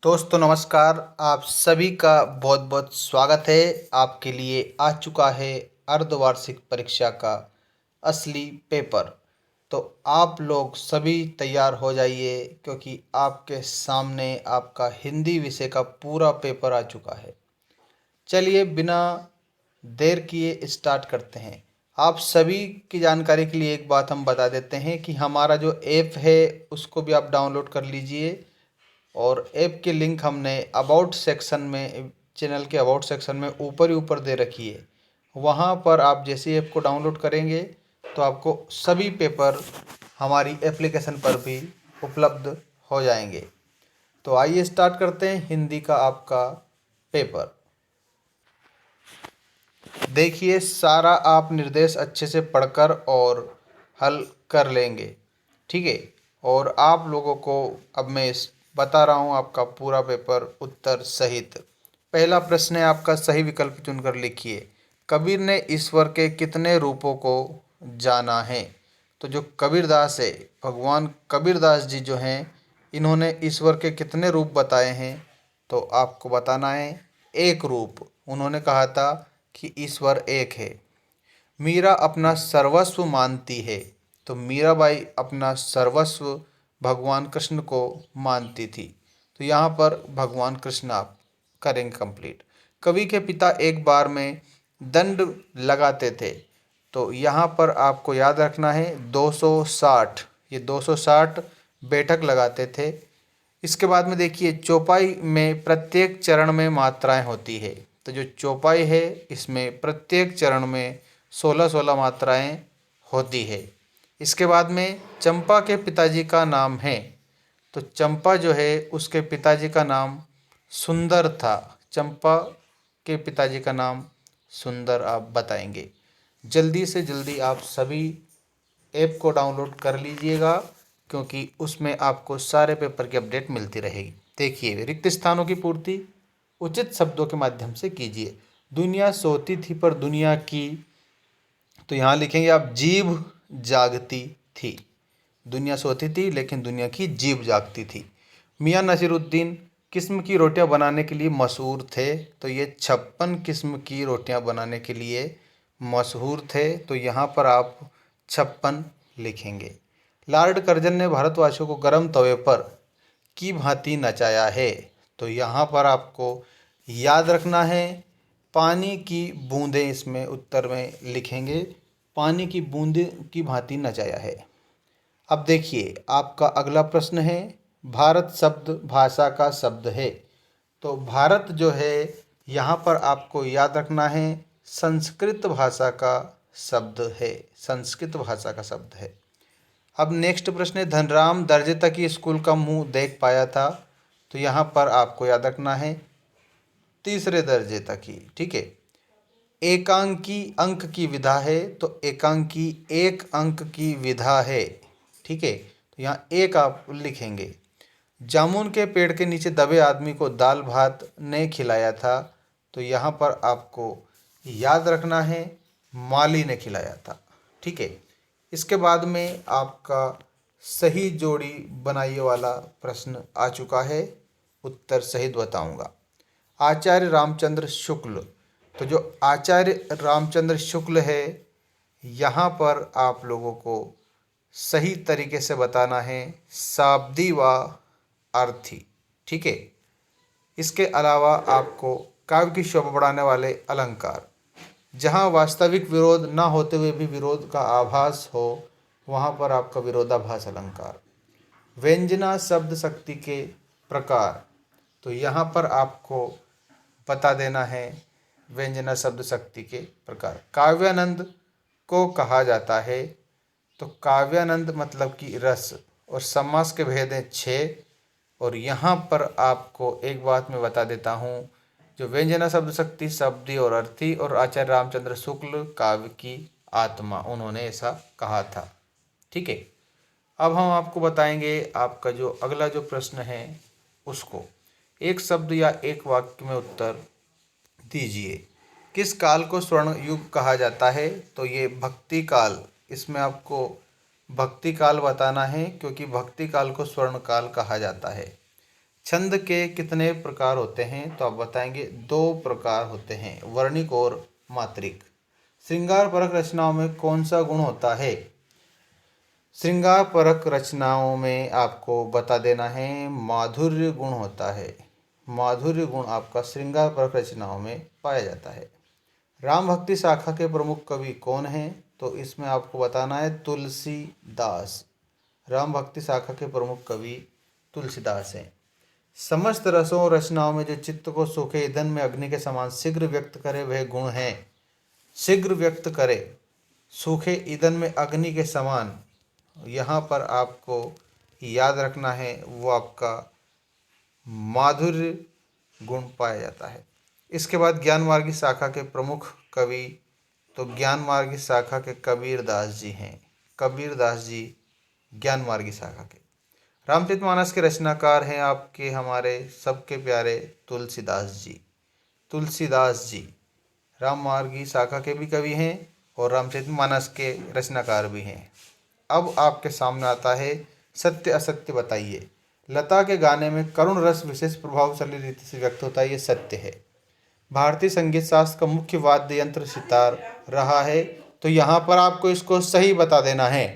दोस्तों नमस्कार। आप सभी का बहुत बहुत स्वागत है। आपके लिए आ चुका है अर्धवार्षिक परीक्षा का असली पेपर। तो आप लोग सभी तैयार हो जाइए, क्योंकि आपके सामने आपका हिंदी विषय का पूरा पेपर आ चुका है। चलिए बिना देर किए स्टार्ट करते हैं। आप सभी की जानकारी के लिए एक बात हम बता देते हैं कि हमारा जो ऐप है उसको भी आप डाउनलोड कर लीजिए, और ऐप की लिंक हमने अबाउट सेक्शन में, चैनल के अबाउट सेक्शन में ऊपर ही ऊपर दे रखी है। वहाँ पर आप जैसे ऐप को डाउनलोड करेंगे तो आपको सभी पेपर हमारी एप्लीकेशन पर भी उपलब्ध हो जाएंगे। तो आइए स्टार्ट करते हैं हिंदी का आपका पेपर। देखिए, सारा आप निर्देश अच्छे से पढ़कर और हल कर लेंगे, ठीक है। और आप लोगों को अब मैं बता रहा हूँ आपका पूरा पेपर उत्तर सहित। पहला प्रश्न है आपका, सही विकल्प चुनकर लिखिए। कबीर ने ईश्वर के कितने रूपों को जाना है? तो जो कबीरदास है, भगवान कबीरदास जी जो हैं, इन्होंने ईश्वर के कितने रूप बताए हैं? तो आपको बताना है एक रूप। उन्होंने कहा था कि ईश्वर एक है। मीरा अपना सर्वस्व मानती है, तो मीराबाई अपना सर्वस्व भगवान कृष्ण को मानती थी। तो यहाँ पर भगवान कृष्ण आप करेंगे कंप्लीट। कवि के पिता एक बार में दंड लगाते थे, तो यहाँ पर आपको याद रखना है 260, ये 260 बैठक लगाते थे। इसके बाद में देखिए, चौपाई में प्रत्येक चरण में मात्राएं होती है। तो जो चौपाई है इसमें प्रत्येक चरण में 16-16 मात्राएं होती है। इसके बाद में चंपा के पिताजी का नाम है, तो चंपा जो है उसके पिताजी का नाम सुंदर था। चंपा के पिताजी का नाम सुंदर आप बताएंगे। जल्दी से जल्दी आप सभी ऐप को डाउनलोड कर लीजिएगा, क्योंकि उसमें आपको सारे पेपर की अपडेट मिलती रहेगी। देखिए, रिक्त स्थानों की पूर्ति उचित शब्दों के माध्यम से कीजिए। दुनिया सोती थी पर दुनिया की, तो यहाँ लिखेंगे आप जीभ जागती थी। दुनिया सोती थी लेकिन दुनिया की जीभ जागती थी। मियाँ नसीरुद्दीन किस्म की रोटियां बनाने के लिए मशहूर थे, तो ये 56 किस्म की रोटियां बनाने के लिए मशहूर थे। तो यहाँ पर आप 56 लिखेंगे। लॉर्ड कर्जन ने भारतवासियों को गर्म तवे पर की भांति नचाया है, तो यहाँ पर आपको याद रखना है पानी की बूंदें, इसमें उत्तर में लिखेंगे पानी की बूंदें की भांति नचाया है। अब देखिए, आपका अगला प्रश्न है, भारत शब्द भाषा का शब्द है। तो भारत जो है यहाँ पर आपको याद रखना है संस्कृत भाषा का शब्द है, संस्कृत भाषा का शब्द है। अब नेक्स्ट प्रश्न है, धनराम दर्जे तक ही स्कूल का मुंह देख पाया था। तो यहाँ पर आपको याद रखना है तीसरे दर्जे तक ही, ठीक है। एकांकी अंक की विधा है, तो एकांकी एक अंक की विधा है, ठीक है। तो यहाँ एक आप लिखेंगे। जामुन के पेड़ के नीचे दबे आदमी को दाल भात ने खिलाया था, तो यहाँ पर आपको याद रखना है माली ने खिलाया था, ठीक है। इसके बाद में आपका सही जोड़ी बनाइए वाला प्रश्न आ चुका है, उत्तर सहित बताऊंगा। आचार्य रामचंद्र शुक्ल, तो जो आचार्य रामचंद्र शुक्ल है यहाँ पर आप लोगों को सही तरीके से बताना है शाब्दी व अर्थी, ठीक है। इसके अलावा आपको काव्य की शोभा बढ़ाने वाले अलंकार, जहाँ वास्तविक विरोध ना होते हुए भी विरोध का आभास हो, वहाँ पर आपका विरोधाभास अलंकार। व्यंजना शब्द शक्ति के प्रकार, तो यहाँ पर आपको बता देना है व्यंजना शब्द शक्ति के प्रकार। काव्यानंद को कहा जाता है, तो काव्यानंद मतलब कि रस, और समास के भेद हैं 6। और यहाँ पर आपको एक बात मैं बता देता हूँ, जो व्यंजना शब्द शक्ति शब्दी और अर्थी, और आचार्य रामचंद्र शुक्ल काव्य की आत्मा, उन्होंने ऐसा कहा था, ठीक है। अब हम आपको बताएंगे आपका जो अगला जो प्रश्न है उसको एक शब्द या एक वाक्य में उत्तर दीजिए। किस काल को स्वर्ण युग कहा जाता है? तो ये भक्ति काल, इसमें आपको भक्ति काल बताना है, क्योंकि भक्ति काल को स्वर्ण काल कहा जाता है। छंद के कितने प्रकार होते हैं? तो आप बताएंगे 2 प्रकार होते हैं, वर्णिक और मात्रिक। श्रृंगार परक रचनाओं में कौन सा गुण होता है? श्रृंगार परक रचनाओं में आपको बता देना है माधुर्य गुण होता है। माधुर्य गुण आपका श्रृंगार परक रचनाओं में पाया जाता है। राम भक्ति शाखा के प्रमुख कवि कौन हैं? तो इसमें आपको बताना है तुलसीदास। राम भक्ति शाखा के प्रमुख कवि तुलसीदास हैं। समस्त रसों और रचनाओं में जो चित्त को सूखे ईंधन में अग्नि के समान शीघ्र व्यक्त करे वह गुण है। शीघ्र व्यक्त करे, सूखे ईंधन में अग्नि के समान, यहाँ पर आपको याद रखना है वो आपका माधुर्य गुण पाया जाता है। इसके बाद ज्ञान मार्गी शाखा के प्रमुख कवि, तो ज्ञान मार्गी शाखा के कबीरदास जी हैं। कबीरदास जी ज्ञान मार्गी शाखा के। रामचरितमानस के रचनाकार हैं आपके हमारे सबके प्यारे तुलसीदास जी। तुलसीदास जी राम मार्गी शाखा के भी कवि हैं और रामचरितमानस के रचनाकार भी हैं। अब आपके सामने आता है सत्य असत्य बताइए। लता के गाने में करुण रस विशेष प्रभावशाली रीति से व्यक्त होता है, ये सत्य है। भारतीय संगीत शास्त्र का मुख्य वाद्य यंत्र सितार रहा है, तो यहाँ पर आपको इसको सही बता देना है।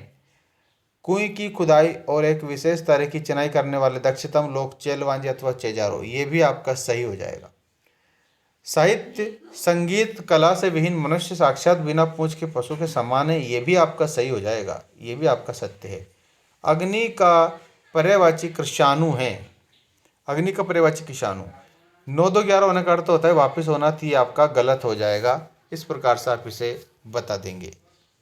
कुएं की खुदाई और एक विशेष तरह की चिनाई करने वाले दक्षतम लोग चेलवांजी अथवा चेजारो, ये भी आपका सही हो जाएगा। साहित्य संगीत कला से विहीन मनुष्य साक्षात बिना पूंछ के पशु के समान है, ये भी आपका सही हो जाएगा, ये भी आपका सत्य है। अग्नि का पर्यायवाची कृषाणु है। अग्नि का पर्यायवाची कृषाणु 9 2 11 होने का अर्थ होता है वापिस होना, तो ये आपका गलत हो जाएगा। इस प्रकार से आप इसे बता देंगे,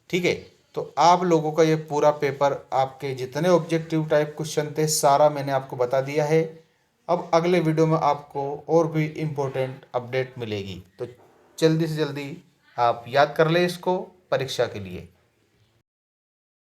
ठीक है। तो आप लोगों का ये पूरा पेपर, आपके जितने ऑब्जेक्टिव टाइप क्वेश्चन थे सारा मैंने आपको बता दिया है। अब अगले वीडियो में आपको और भी इम्पोर्टेंट अपडेट मिलेगी, तो जल्दी से जल्दी आप याद कर लें इसको परीक्षा के लिए।